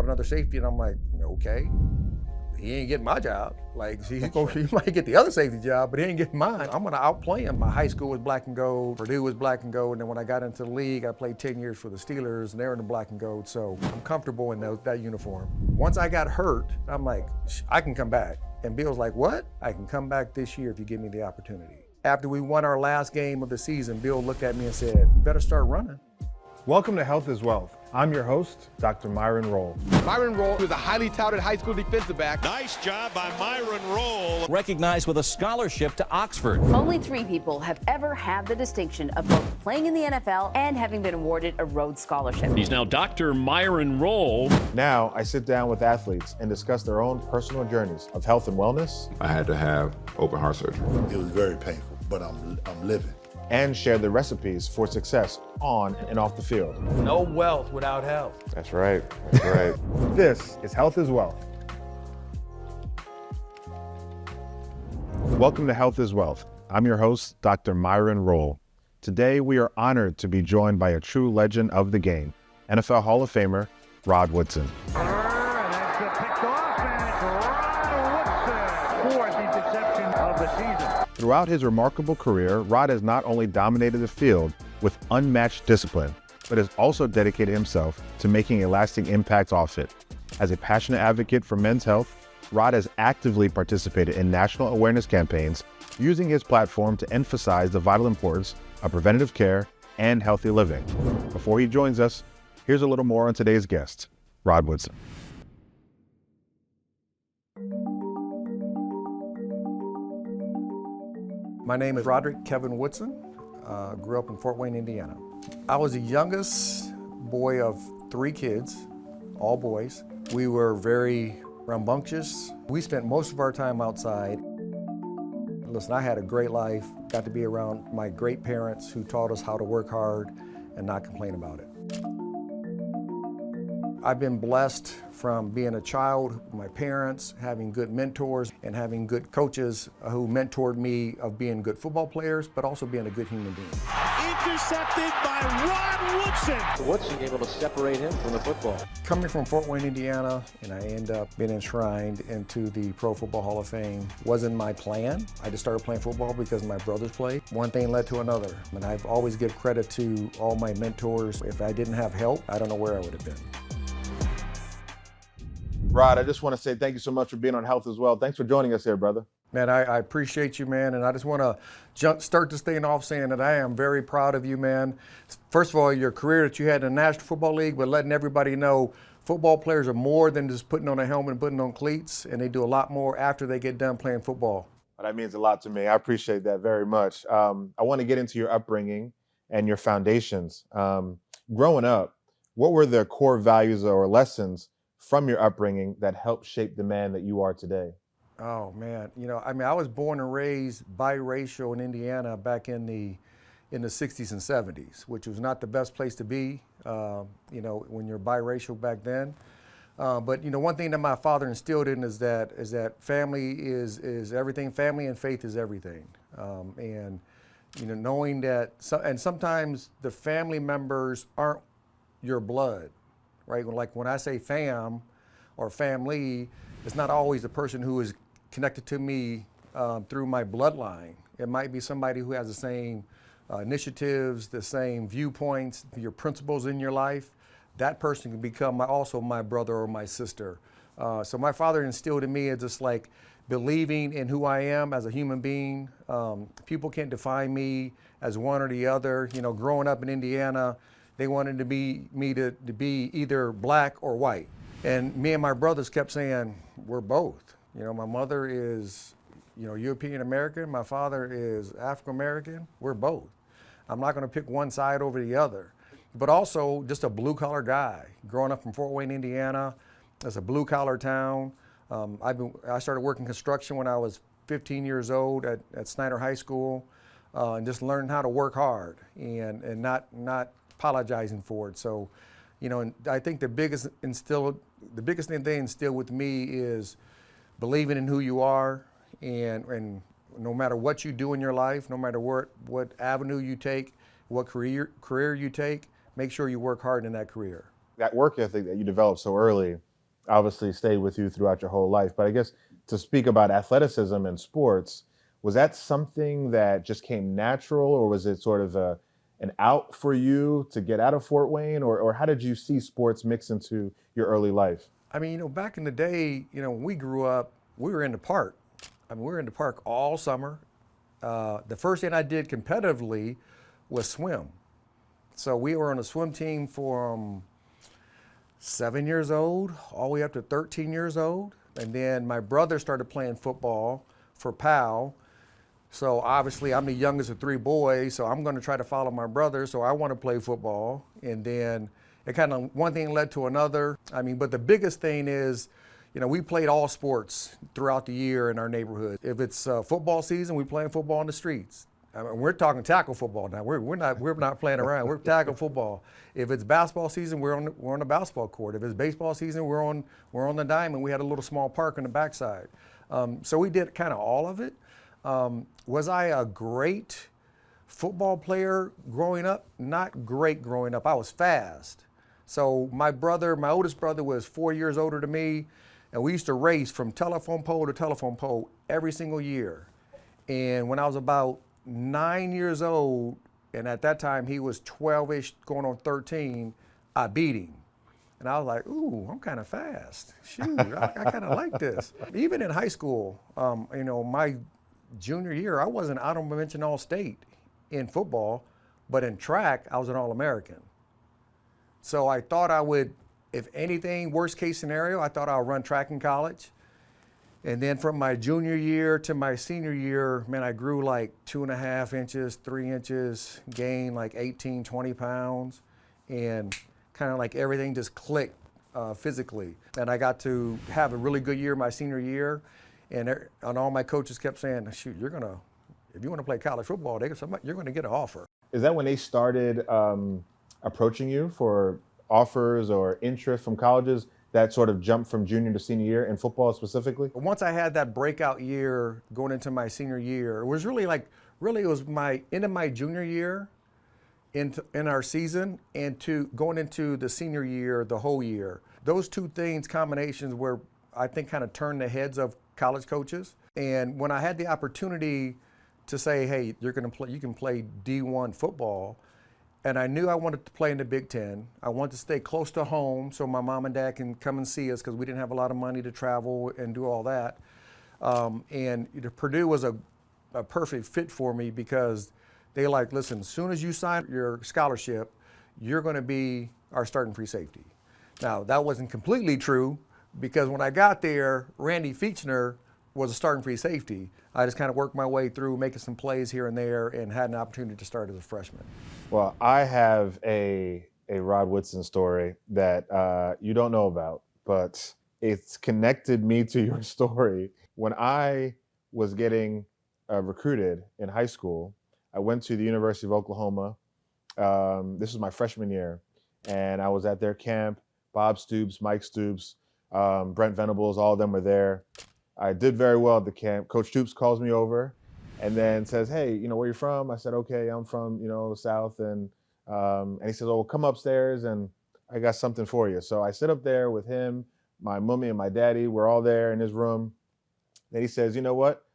brought another safety, and I'm like, okay. He ain't getting my job. Like, he might get the other safety job, but he ain't getting mine. I'm gonna outplay him. My high school was black and gold, Purdue was black and gold, and then when I got into the league, I played 10 years for the Steelers, and they're in the black and gold, so I'm comfortable in that uniform. Once I got hurt, I'm like, I can come back. And Bill's like, what? I can come back this year if you give me the opportunity. After we won our last game of the season, Bill looked at me and said, you better start running. Welcome to Health is Wealth. I'm your host, Dr. Myron Rolle. Myron Rolle is a highly touted high school defensive back. Nice job by Myron Rolle. Recognized with a scholarship to Oxford. Only 3 people have ever had the distinction of both playing in the NFL and having been awarded a Rhodes Scholarship. He's now Dr. Myron Rolle. Now I sit down with athletes and discuss their own personal journeys of health and wellness. I had to have open heart surgery. It was very painful, but I'm living. And share the recipes for success on and off the field. No wealth without health. That's right. That's right. This is Health is Wealth. Welcome to Health is Wealth. I'm your host, Dr. Myron Rolle. Today, we are honored to be joined by a true legend of the game, NFL Hall of Famer, Rod Woodson. Throughout his remarkable career, Rod has not only dominated the field with unmatched discipline, but has also dedicated himself to making a lasting impact off it. As a passionate advocate for men's health, Rod has actively participated in national awareness campaigns, using his platform to emphasize the vital importance of preventative care and healthy living. Before he joins us, here's a little more on today's guest, Rod Woodson. My name is Roderick Kevin Woodson. Grew up in Fort Wayne, Indiana. I was the youngest boy of 3 kids, all boys. We were very rambunctious. We spent most of our time outside. Listen, I had a great life. Got to be around my great parents who taught us how to work hard and not complain about it. I've been blessed from being a child, my parents, having good mentors, and having good coaches who mentored me of being good football players, but also being a good human being. Intercepted by Rod Woodson. Woodson able to separate him from the football. Coming from Fort Wayne, Indiana, and I end up being enshrined into the Pro Football Hall of Fame wasn't my plan. I just started playing football because my brothers played. One thing led to another, and I've always give credit to all my mentors. If I didn't have help, I don't know where I would have been. Rod, I just want to say thank you so much for being on Health as Well. Thanks for joining us here, brother. Man, I appreciate you, man, and I just want to start this thing off saying that I am very proud of you, man. First of all, your career that you had in the National Football League, but letting everybody know football players are more than just putting on a helmet and putting on cleats, and they do a lot more after they get done playing football. That means a lot to me. I appreciate that very much. I want to get into your upbringing and your foundations. Growing up, what were the core values or lessons from your upbringing that helped shape the man that you are today? Oh man, I was born and raised biracial in Indiana back in the 60s and 70s, which was not the best place to be, when you're biracial back then. But one thing that my father instilled in is that family is everything. Family and faith is everything. Knowing that, and sometimes the family members aren't your blood. Right? Like when I say fam or family, it's not always the person who is connected to me through my bloodline. It might be somebody who has the same initiatives, the same viewpoints, your principles in your life. That person can become also my brother or my sister. So my father instilled in me is just like believing in who I am as a human being. People can't define me as one or the other. Growing up in Indiana, they wanted me to be either black or white. And me and my brothers kept saying, we're both. My mother is, European American. My father is African American. We're both. I'm not going to pick one side over the other. But also just a blue collar guy. Growing up from Fort Wayne, Indiana, it's a blue collar town. I started working construction when I was 15 years old at Snyder High School, and just learned how to work hard and not apologizing for it. So, and I think the biggest thing they instill with me is believing in who you are, and no matter what you do in your life, no matter what avenue you take, what career you take, make sure you work hard in that career. That work ethic that you developed so early obviously stayed with you throughout your whole life. But I guess to speak about athleticism and sports, was that something that just came natural, or was it sort of an out for you to get out of Fort Wayne, or how did you see sports mix into your early life? I mean, back in the day, when we grew up, we were in the park. I mean, we were in the park all summer. The first thing I did competitively was swim. So we were on a swim team from 7 years old all the way up to 13 years old. And then my brother started playing football for PAL. So obviously I'm the youngest of three boys, so I'm going to try to follow my brother. So I want to play football. And then it kind of, one thing led to another. I mean, but the biggest thing is, we played all sports throughout the year in our neighborhood. If it's football season, we playing football in the streets. I mean, we're talking tackle football now. We're not playing around. We're tackle football. If it's basketball season, we're on the basketball court. If it's baseball season, we're on the diamond. We had a little small park on the backside. So we did kind of all of it. Was I a great football player growing up? Not great growing up. I was fast. So my oldest brother was 4 years older than me, and we used to race from telephone pole to telephone pole every single year. And when I was about 9 years old, and at that time he was 12-ish going on 13, I beat him. And I was like, ooh, I'm kind of fast. Shoot, I kind of like this. Even in high school, my junior year, I wasn't honorable mention All-State in football, but in track, I was an All-American. So I thought I would, if anything, worst case scenario, I thought I'll run track in college. And then from my junior year to my senior year, man, I grew like 2.5 inches, 3 inches, gained like 18, 20 pounds, and kind of like everything just clicked physically. And I got to have a really good year my senior year, and all my coaches kept saying, shoot, if you want to play college football, you're going to get an offer. Is that when they started approaching you for offers or interest from colleges that sort of jumped from junior to senior year in football specifically? Once I had that breakout year going into my senior year, it was really it was my end of my junior year in our season and to going into the senior year, the whole year. Those two things, combinations, were, I think, kind of turned the heads of college coaches. And when I had the opportunity to say, hey, you can play D1 football, and I knew I wanted to play in the Big Ten. I wanted to stay close to home so my mom and dad can come and see us because we didn't have a lot of money to travel and do all that. And Purdue was a perfect fit for me because they listen, as soon as you sign your scholarship, you're going to be our starting free safety. Now, that wasn't completely true because when I got there, Randy Feichner was a starting free safety. I just kind of worked my way through making some plays here and there and had an opportunity to start as a freshman. Well, I have a Rod Woodson story that you don't know about, but it's connected me to your story. When I was getting recruited in high school, I went to the University of Oklahoma. This was my freshman year, and I was at their camp. Bob Stoops, Mike Stoops, Brent Venables, all of them were there. I did very well at the camp. Coach Stoops calls me over and then says, hey, where you from? I said, okay, I'm from, the South. And he says, oh, come upstairs and I got something for you. So I sit up there with him, my mommy and my daddy. We're all there in his room. Then he says, you know what?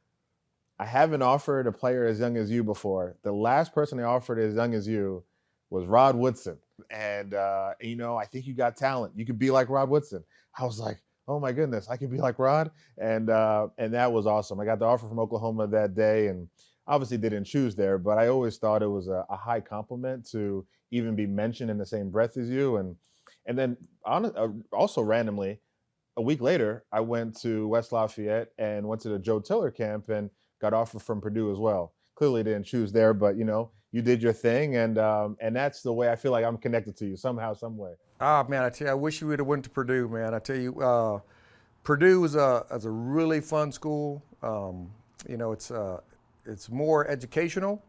I haven't offered a player as young as you before. The last person I offered as young as you was Rod Woodson. And, I think you got talent. You could be like Rod Woodson. I was like, oh my goodness, I can be like Rod. And that was awesome. I got the offer from Oklahoma that day and obviously didn't choose there, but I always thought it was a high compliment to even be mentioned in the same breath as you. And then also randomly, a week later, I went to West Lafayette and went to the Joe Tiller camp and got offered from Purdue as well. Clearly didn't choose there, but you did your thing, and that's the way I feel like I'm connected to you somehow, some way. Ah, man, I tell you, I wish you would have went to Purdue, man. I tell you, Purdue is a really fun school. It's more educational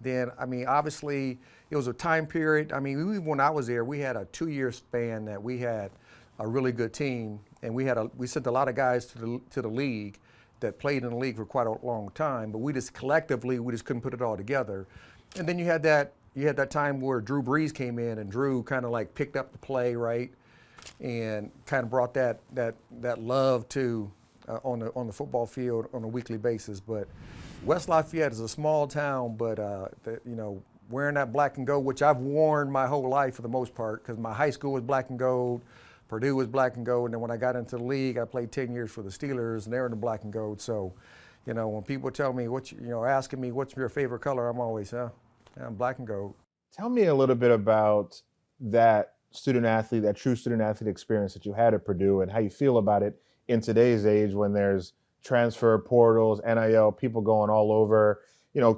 than, obviously it was a time period. Even when I was there, we had a 2-year span that we had a really good team, and we sent a lot of guys to the league that played in the league for quite a long time, but we just couldn't put it all together. And then you had that time where Drew Brees came in, and Drew kind of picked up the play, right? and kind of brought that love to on the football field on a weekly basis. But West Lafayette is a small town, but wearing that black and gold, which I've worn my whole life for the most part, because my high school was black and gold, Purdue was black and gold, and then when I got into the league, I played 10 years for the Steelers, and they're in the black and gold. So, when people tell me asking me what's your favorite color, I'm always, I'm black and gold. Tell me a little bit about that student athlete, that true student athlete experience that you had at Purdue, and how you feel about it in today's age when there's transfer portals, NIL, people going all over.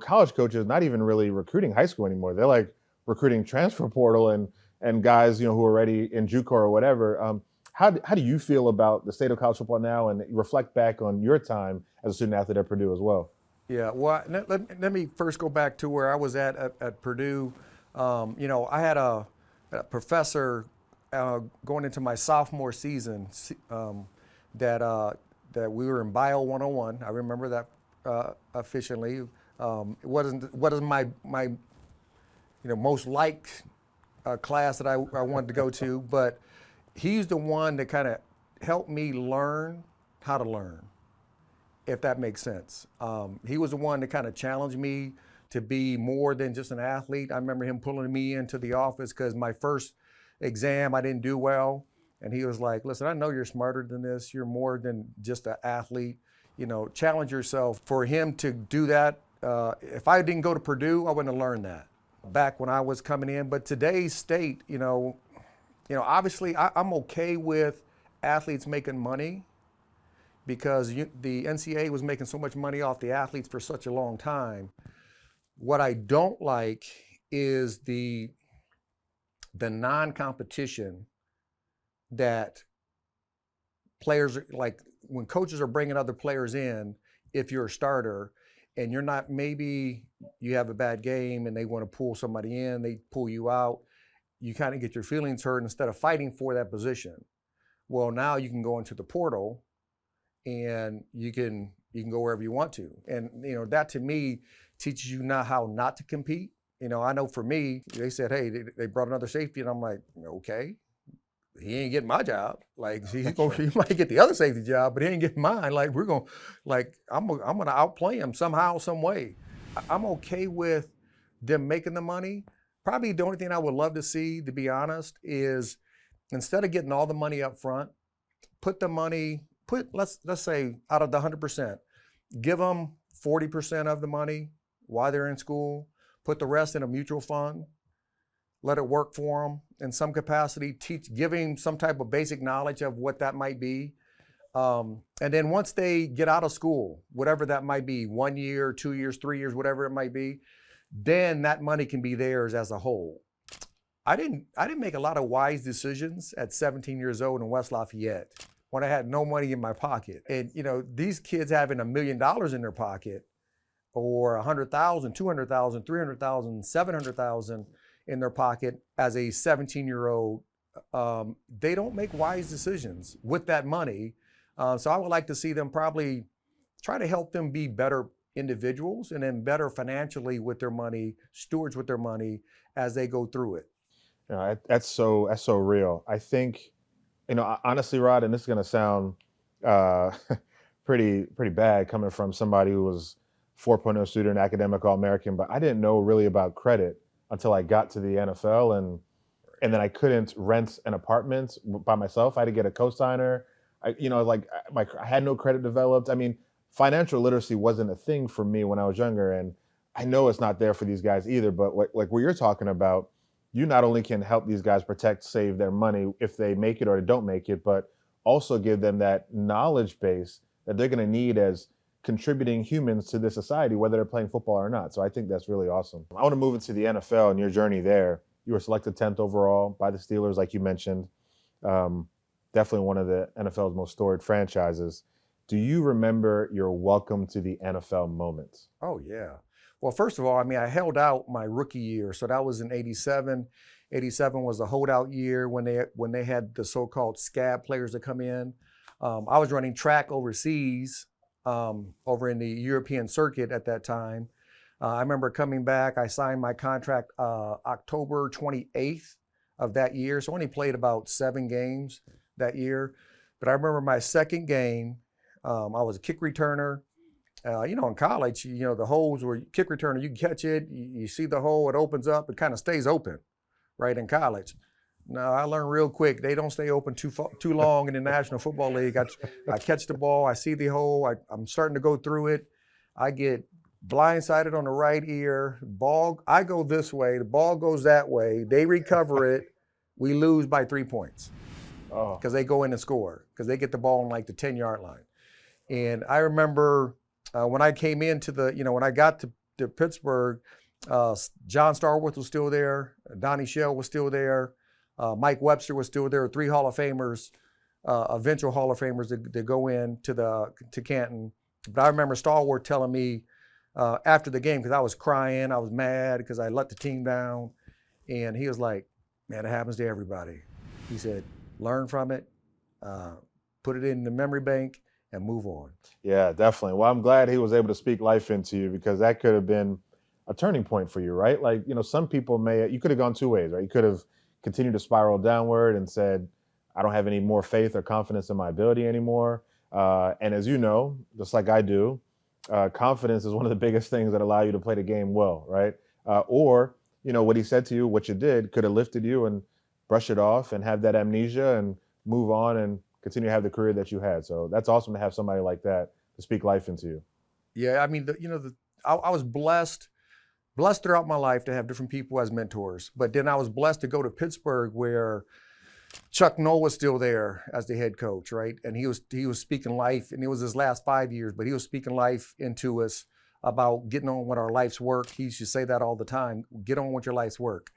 College coaches not even really recruiting high school anymore. They're like recruiting transfer portal and guys, who are already in JUCO or whatever. How do you feel about the state of college football now, and reflect back on your time as a student athlete at Purdue as well? Yeah, well, let me first go back to where I was at Purdue. I had a professor going into my sophomore season that we were in Bio 101. I remember that efficiently. It wasn't my most liked class that I wanted to go to, but he's the one that kind of helped me learn how to learn, if that makes sense. He was the one that kind of challenged me to be more than just an athlete. I remember him pulling me into the office because my first exam I didn't do well, and he was like, "Listen, I know you're smarter than this. You're more than just an athlete. Challenge yourself." For him to do that, if I didn't go to Purdue, I wouldn't have learned that back when I was coming in. But today's state, obviously I'm okay with athletes making money because the NCAA was making so much money off the athletes for such a long time. What I don't like is the non-competition that players, like when coaches are bringing other players in, if you're a starter and you're not, maybe you have a bad game and they want to pull somebody in, they pull you out, you kind of get your feelings hurt instead of fighting for that position. Well, now you can go into the portal and you can go wherever you want to. And, that to me teaches you now how not to compete. I know for me, they said, hey, they brought another safety, and I'm like, okay, he ain't getting my job. Like, he might get the other safety job, but he ain't getting mine. Like, I'm gonna outplay him somehow, some way. I'm okay with them making the money. Probably the only thing I would love to see, to be honest, is instead of getting all the money up front, let's say out of the 100%, give them 40% of the money while they're in school, put the rest in a mutual fund, let it work for them in some capacity, giving some type of basic knowledge of what that might be. And then once they get out of school, whatever that might be, 1 year, 2 years, 3 years, whatever it might be, then that money can be theirs as a whole. I didn't make a lot of wise decisions at 17 years old in West Lafayette when I had no money in my pocket. And these kids having $1 million in their pocket, or 100,000, 200,000, 300,000, 700,000 in their pocket as a 17-year-old, they don't make wise decisions with that money. So I would like to see them probably try to help them be better individuals and then better financially with their money, stewards with their money as they go through it. That's so real. I think, honestly, Rod, and this is going to sound pretty bad coming from somebody who was 4.0 student, academic All-American, but I didn't know really about credit until I got to the NFL, and then I couldn't rent an apartment by myself. I had to get a co-signer. I had no credit developed. I mean, financial literacy wasn't a thing for me when I was younger, and I know it's not there for these guys either. But like what you're talking about, you not only can help these guys save their money if they make it or they don't make it, but also give them that knowledge base that they're going to need as contributing humans to this society, whether they're playing football or not. So I think that's really awesome. I want to move into the NFL and your journey there. You were selected 10th overall by the Steelers, like you mentioned. Definitely one of the NFL's most storied franchises. Do you remember your welcome to the NFL moments? Oh, yeah. Well, first of all, I held out my rookie year. So that was in 87. 87 was the holdout year when they had the so-called scab players that come in. I was running track overseas, over in the European circuit at that time. I remember coming back, I signed my contract October 28th of that year. So I only played about 7 games that year. But I remember my second game, I was a kick returner. In college, the holes where kick returner, you can catch it, you see the hole, it opens up, it kind of stays open, right, in college. Now, I learned real quick, they don't stay open too long in the National Football League. I catch the ball, I see the hole, I'm starting to go through it. I get blindsided on the right ear. Ball, I go this way, the ball goes that way. They recover it. We lose by 3 points because they go in and score because they get the ball on like the 10-yard line. And I remember when I came into when I got to Pittsburgh, John Starworth was still there. Donnie Shell was still there. Mike Webster was still there. 3 Hall of Famers, eventual Hall of Famers that go in to Canton. But I remember Starworth telling me after the game, because I was crying, I was mad because I let the team down. And he was like, man, it happens to everybody. He said, learn from it, put it in the memory bank, and move on. Yeah, definitely. Well, I'm glad he was able to speak life into you because that could have been a turning point for you, right? Like, some people you could have gone 2 ways, right? You could have continued to spiral downward and said, I don't have any more faith or confidence in my ability anymore. And as you know, just like I do, confidence is one of the biggest things that allow you to play the game well, right? Or, what he said to you, what you did, could have lifted you and brush it off and have that amnesia and move on and continue to have the career that you had. So that's awesome to have somebody like that to speak life into you. Yeah, I mean, I was blessed throughout my life to have different people as mentors. But then I was blessed to go to Pittsburgh where Chuck Noll was still there as the head coach, right? And he was speaking life, and it was his last 5 years, but he was speaking life into us about getting on with our life's work. He used to say that all the time, get on with your life's work.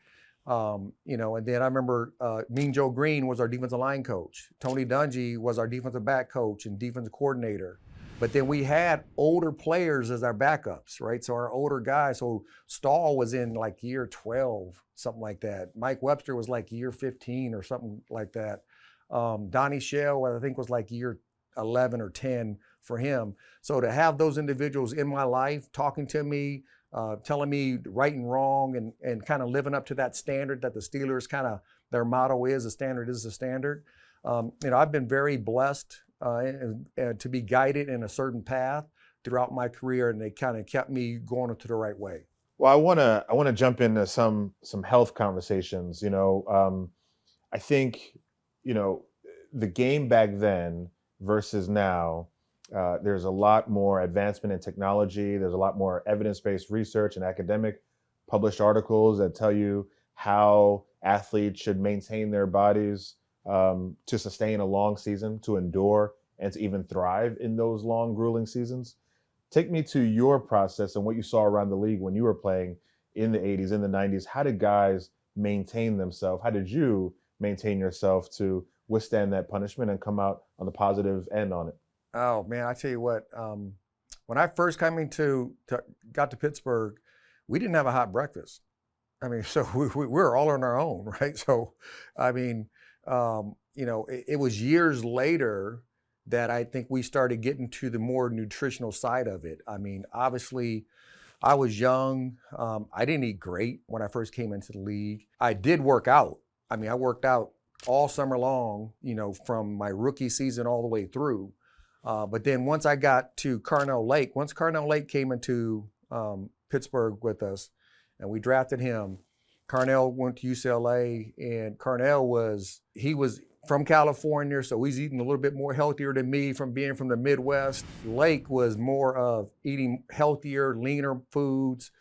And then I remember Mean Joe Green was our defensive line coach. Tony Dungy was our defensive back coach and defensive coordinator. But then we had older players as our backups, right? So our older guys, so Stahl was in like year 12, something like that. Mike Webster was like year 15 or something like that. Donnie Shell, I think, was like year 11 or 10 for him. So to have those individuals in my life talking to me, telling me right and wrong and kind of living up to that standard that the Steelers their motto is, the standard is the standard. I've been very blessed and to be guided in a certain path throughout my career, and they kind of kept me going to the right way. Well, I want to jump into some health conversations. I think, the game back then versus now, there's a lot more advancement in technology. There's a lot more evidence-based research and academic published articles that tell you how athletes should maintain their bodies to sustain a long season, to endure, and to even thrive in those long, grueling seasons. Take me to your process and what you saw around the league when you were playing in the 80s, in the 90s. How did guys maintain themselves? How did you maintain yourself to withstand that punishment and come out on the positive end on it? Oh, man, I tell you what, when I first got to Pittsburgh, we didn't have a hot breakfast. I mean, so we were all on our own, right? So, I mean, it was years later that I think we started getting to the more nutritional side of it. I mean, obviously, I was young. I didn't eat great when I first came into the league. I did work out. I mean, I worked out all summer long, from my rookie season all the way through. But then once I got to Carnell Lake, once Carnell Lake came into Pittsburgh with us and we drafted him, Carnell went to UCLA, and Carnell was from California, so he's eating a little bit more healthier than me from being from the Midwest. Lake was more of eating healthier, leaner foods,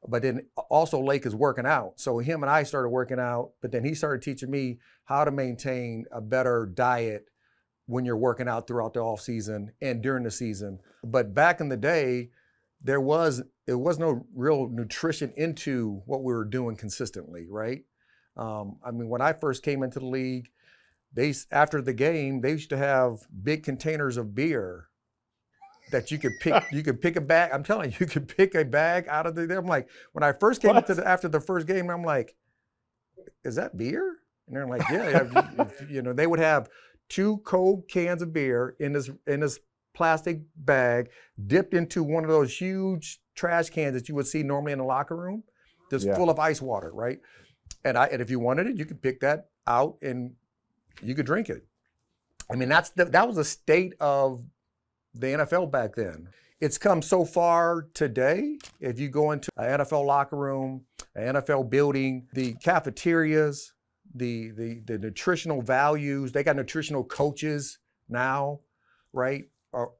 but then also Lake is working out. So him and I started working out, but then he started teaching me how to maintain a better diet when you're working out throughout the off season and during the season. But back in the day, there was no real nutrition into what we were doing consistently, right? I mean, when I first came into the league, after the game, they used to have big containers of beer that you could pick. You could pick a bag. I'm telling you, you could pick a bag out of there. I'm like, when I first came after the first game, I'm like, is that beer? And they're like, yeah. They would have 2 cold cans of beer in this plastic bag, dipped into one of those huge trash cans that you would see normally in the locker room, just full of ice water, right? And if you wanted it, you could pick that out and you could drink it. I mean, that was the state of the NFL back then. It's come so far today. If you go into an NFL locker room, an NFL building, the cafeterias, the nutritional values, they got nutritional coaches now, right?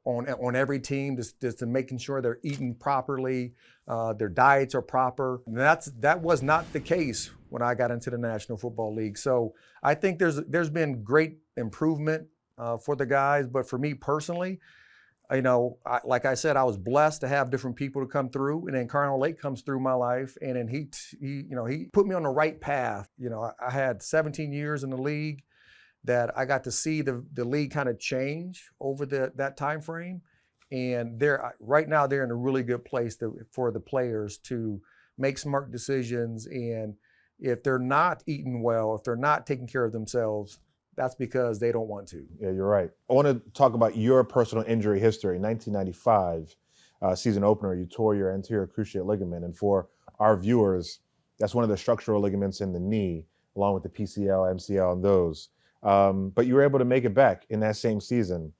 On every team, just to making sure they're eating properly, their diets are proper. And that was not the case when I got into the National Football League. So I think there's been great improvement for the guys, but for me personally, like I said, I was blessed to have different people to come through, and then Carnell Lake comes through my life, and then he put me on the right path. I had 17 years in the league that I got to see the league kind of change over that time frame, and right now they're in a really good place for the players to make smart decisions, and if they're not eating well, if they're not taking care of themselves, that's because they don't want to. Yeah, you're right. I want to talk about your personal injury history. 1995 season opener, you tore your anterior cruciate ligament. And for our viewers, that's one of the structural ligaments in the knee, along with the PCL, MCL, and those. But you were able to make it back in that same season.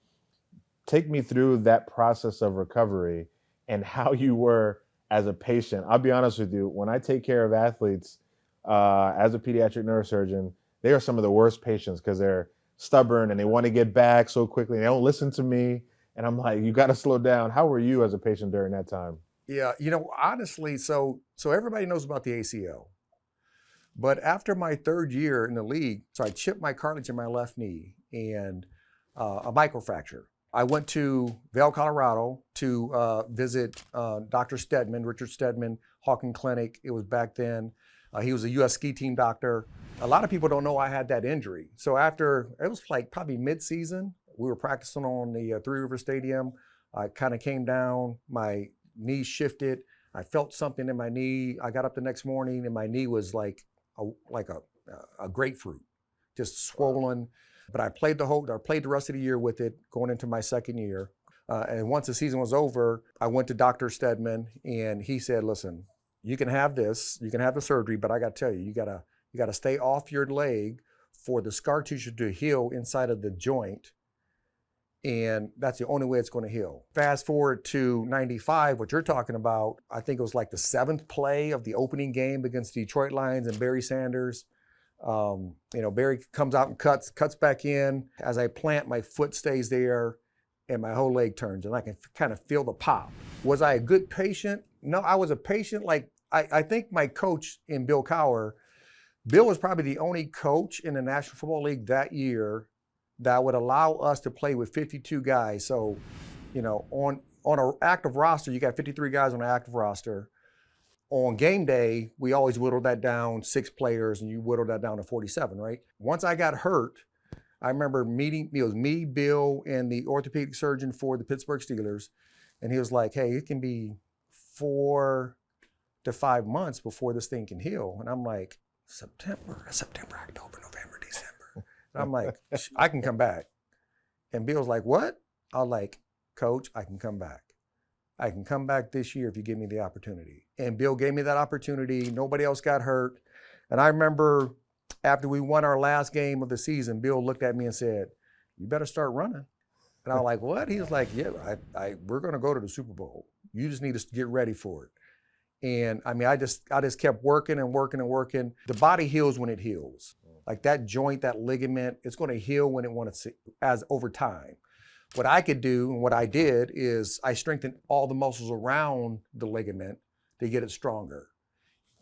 Take me through that process of recovery and how you were as a patient. I'll be honest with you, when I take care of athletes as a pediatric neurosurgeon, they are some of the worst patients because they're stubborn and they want to get back so quickly. They don't listen to me. And I'm like, you got to slow down. How were you as a patient during that time? Yeah, honestly, so everybody knows about the ACL. But after my third year in the league, so I chipped my cartilage in my left knee and a microfracture. I went to Vail, Colorado to visit Dr. Stedman, Richard Stedman, Hawking Clinic. It was back then. He was a U.S. ski team doctor. A lot of people don't know I had that injury. So it was like probably mid-season, we were practicing on the Three River Stadium. I kind of came down, my knee shifted. I felt something in my knee. I got up the next morning and my knee was like a grapefruit, just swollen. But I played the rest of the year with it, going into my second year. And once the season was over, I went to Dr. Stedman and he said, listen, you can have this, you can have the surgery, but I got to tell you, you got to stay off your leg for the scar tissue to heal inside of the joint. And that's the only way it's going to heal. Fast forward to 95, what you're talking about, I think it was like the 7th play of the opening game against the Detroit Lions and Barry Sanders. Barry comes out and cuts back in. As I plant, my foot stays there and my whole leg turns and I can kind of feel the pop. Was I a good patient? No, I was a patient. I think my coach in Bill Cowher, Bill was probably the only coach in the National Football League that year that would allow us to play with 52 guys. So, on an active roster, you got 53 guys on an active roster. On game day, we always whittled that down 6 players, and you whittled that down to 47, right? Once I got hurt, I remember it was me, Bill, and the orthopedic surgeon for the Pittsburgh Steelers, and he was like, hey, it can be 4 to 5 months before this thing can heal. And I'm like, September, October, November, December. And I'm like, I can come back. And Bill's like, what? I was like, Coach, I can come back. I can come back this year if you give me the opportunity. And Bill gave me that opportunity. Nobody else got hurt. And I remember after we won our last game of the season, Bill looked at me and said, you better start running. And I was like, what? He was like, yeah, we're going to go to the Super Bowl. You just need to get ready for it. And I mean, I just kept working and working and working. The body heals when it heals. Like that joint, that ligament, it's going to heal when it wants to, as over time. What I could do and what I did is I strengthened all the muscles around the ligament to get it stronger.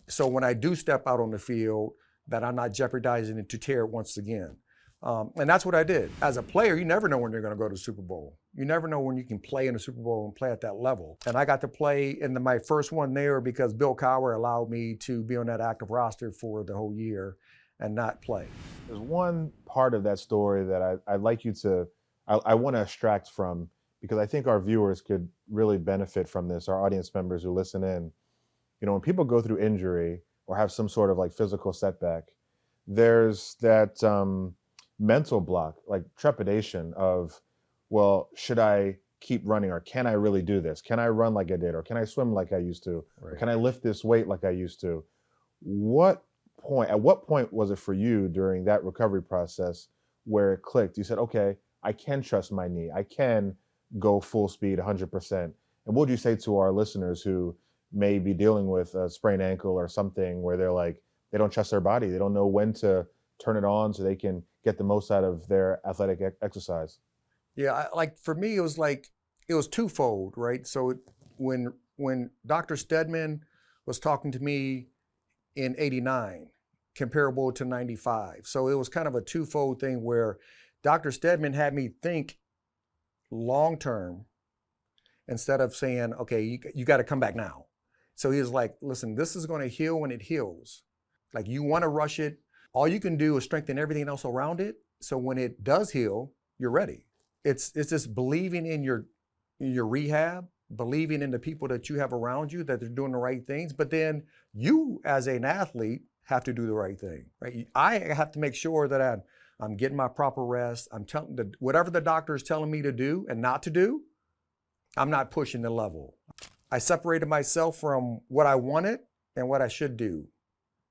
So when I do step out on the field, that I'm not jeopardizing it to tear it once again. And that's what I did. As a player, you never know when you're going to go to the Super Bowl. You never know when you can play in the Super Bowl and play at that level. And I got to play in my first one there because Bill Cowher allowed me to be on that active roster for the whole year and not play. There's one part of that story that I'd like you to, I want to extract from, because I think our viewers could really benefit from this, our audience members who listen in. When people go through injury or have some sort of like physical setback, there's that mental block, like trepidation of, well, should I keep running or can I really do this? Can I run like I did or can I swim like I used to? Right. Or can I lift this weight like I used to? What at what point was it for you during that recovery process where it clicked? You said, okay, I can trust my knee. I can go full speed 100%. And what would you say to our listeners who may be dealing with a sprained ankle or something where they're like, they don't trust their body. They don't know when to turn it on so they can get the most out of their athletic exercise. Yeah, for me, it was twofold, right? So when Dr. Stedman was talking to me in '89, comparable to '95. So it was kind of a twofold thing where Dr. Stedman had me think long term instead of saying, okay, you got to come back now. So he was like, listen, this is going to heal when it heals. Like, you want to rush it. All you can do is strengthen everything else around it. So when it does heal, you're ready. It's just believing in your rehab, believing in the people that you have around you, that they're doing the right things. But then you, as an athlete, have to do the right thing, right? I have to make sure that I'm getting my proper rest. I'm telling whatever the doctor is telling me to do and not to do, I'm not pushing the level. I separated myself from what I wanted and what I should do.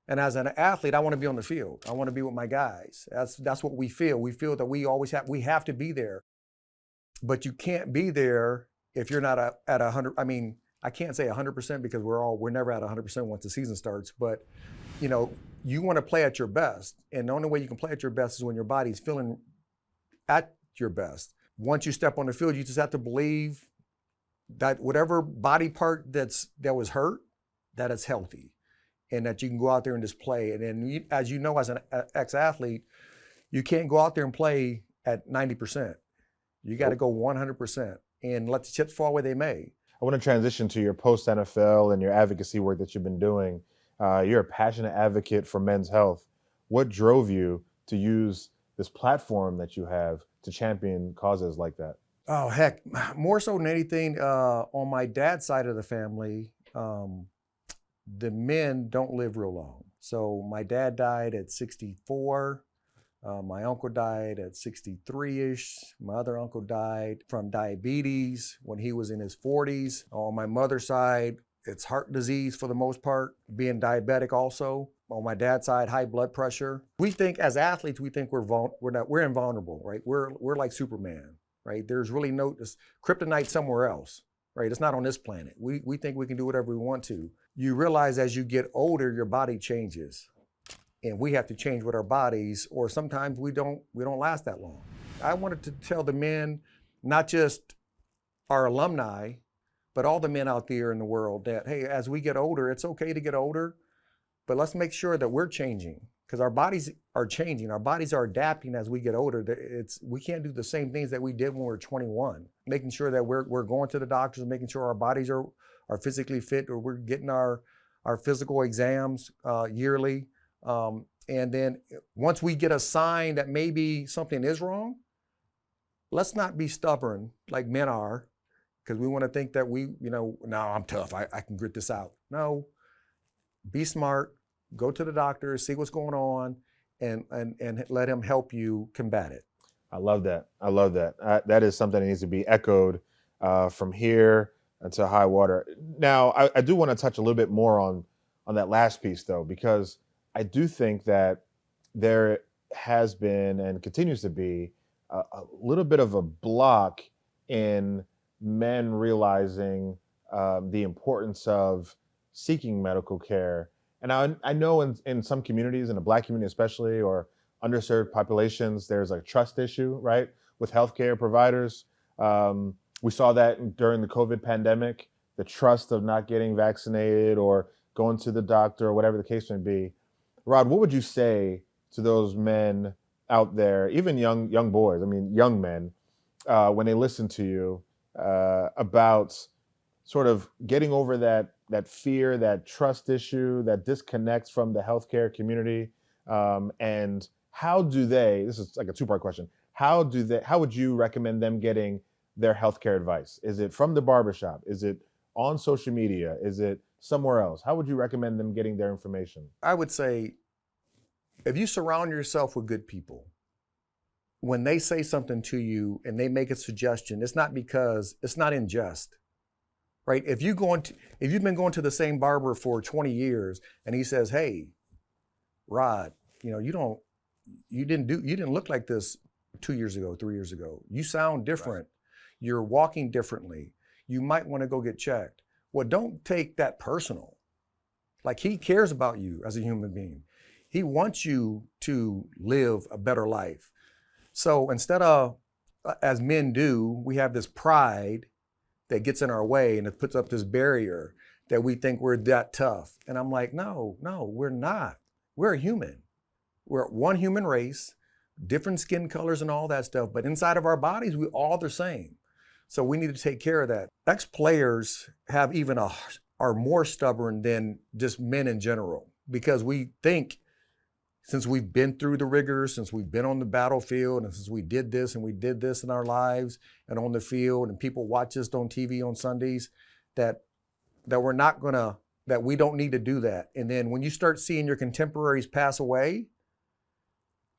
And as an athlete, I want to be on the field. I want to be with my guys. That's what we feel. We feel that we have to be there. But you can't be there if you're not at 100. I mean, I can't say 100% because we're never at 100% once the season starts. But you want to play at your best, and the only way you can play at your best is when your body's feeling at your best. Once you step on the field, you just have to believe that whatever body part that was hurt, that it's healthy, and that you can go out there and just play. And then, as you know, as an ex-athlete, you can't go out there and play at 90%. You got to go 100% and let the chips fall where they may. I want to transition to your post-NFL and your advocacy work that you've been doing. You're a passionate advocate for men's health. What drove you to use this platform that you have to champion causes like that? Oh, heck, more so than anything, on my dad's side of the family, the men don't live real long. So my dad died at 64. My uncle died at 63-ish. My other uncle died from diabetes when he was in his 40s. On my mother's side, it's heart disease for the most part, being diabetic also. On my dad's side, high blood pressure. We think as athletes, we think we're invulnerable, right? We're like Superman, right? There's really no kryptonite somewhere else, right? It's not on this planet. We think we can do whatever we want to. You realize as you get older, your body changes. And we have to change with our bodies, or sometimes we don't last that long. I wanted to tell the men, not just our alumni, but all the men out there in the world that, hey, as we get older, it's okay to get older, but let's make sure that we're changing, because our bodies are changing. Our bodies are adapting as we get older. We can't do the same things that we did when we were 21. Making sure that we're going to the doctors, making sure our bodies are physically fit, or we're getting our physical exams yearly. And then once we get a sign that maybe something is wrong, let's not be stubborn like men are, because we want to think that no, I'm tough. I can grit this out. No, be smart, go to the doctor, see what's going on, and let him help you combat it. I love that. I love that. That is something that needs to be echoed from here until high water. Now, I do want to touch a little bit more on that last piece, though, because I do think that there has been and continues to be a little bit of a block in men realizing the importance of seeking medical care. And I know in some communities, in the Black community especially, or underserved populations, there's a trust issue, right, with healthcare providers. We saw that during the COVID pandemic, the trust of not getting vaccinated or going to the doctor or whatever the case may be. Rod, what would you say to those men out there, even young boys, young men, when they listen to you about sort of getting over that fear, that trust issue, that disconnect from the healthcare community, and how do they, this is like a two-part question, how would you recommend them getting their healthcare advice? Is it from the barbershop? Is it on social media? Is it somewhere else? How would you recommend them getting their information? I would say, if you surround yourself with good people, when they say something to you and they make a suggestion, it's not because it's not in jest, right? If you've been going to the same barber for 20 years and he says, hey, Rod, you know, you didn't look like this 2 years ago, 3 years ago. You sound different. Right. You're walking differently. You might want to go get checked. Well, don't take that personal. Like, he cares about you as a human being. He wants you to live a better life. So instead of, as men do, we have this pride that gets in our way and it puts up this barrier that we think we're that tough. And I'm like, no, we're not. We're a human. We're one human race, different skin colors and all that stuff, but inside of our bodies, we all the same. So we need to take care of that. Ex-players have are more stubborn than just men in general, because we think, since we've been through the rigors, since we've been on the battlefield, and since we did this and we did this in our lives and on the field, and people watch us on TV on Sundays, that we're not gonna, that we don't need to do that. And then when you start seeing your contemporaries pass away,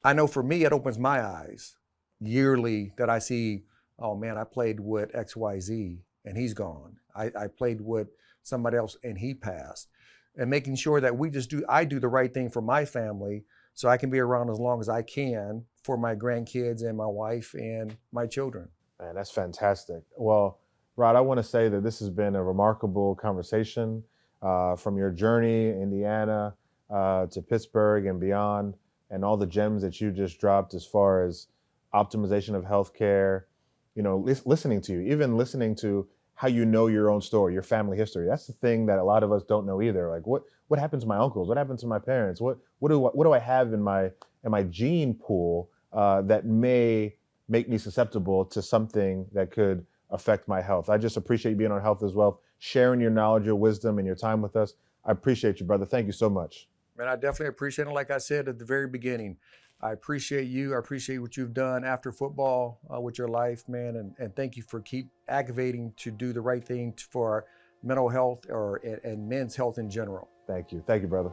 I know for me, it opens my eyes yearly that I see, oh man, I played with XYZ and he's gone. I played with somebody else and he passed. And making sure that I do the right thing for my family so I can be around as long as I can for my grandkids and my wife and my children. Man, that's fantastic. Well, Rod, I want to say that this has been a remarkable conversation from your journey, Indiana, to Pittsburgh and beyond, and all the gems that you just dropped as far as optimization of healthcare, you know, listening to you, even listening to how you know your own story, your family history. That's the thing that a lot of us don't know either. Like, what happened to my uncles? What happened to my parents? What do I have in my gene pool that may make me susceptible to something that could affect my health? I just appreciate you being on Health is Wealth, sharing your knowledge, your wisdom, and your time with us. I appreciate you, brother. Thank you so much. Man, I definitely appreciate it. Like I said at the very beginning, I appreciate you. I appreciate what you've done after football with your life, man. And thank you for keep aggravating to do the right thing for our mental health and men's health in general. Thank you. Thank you, brother.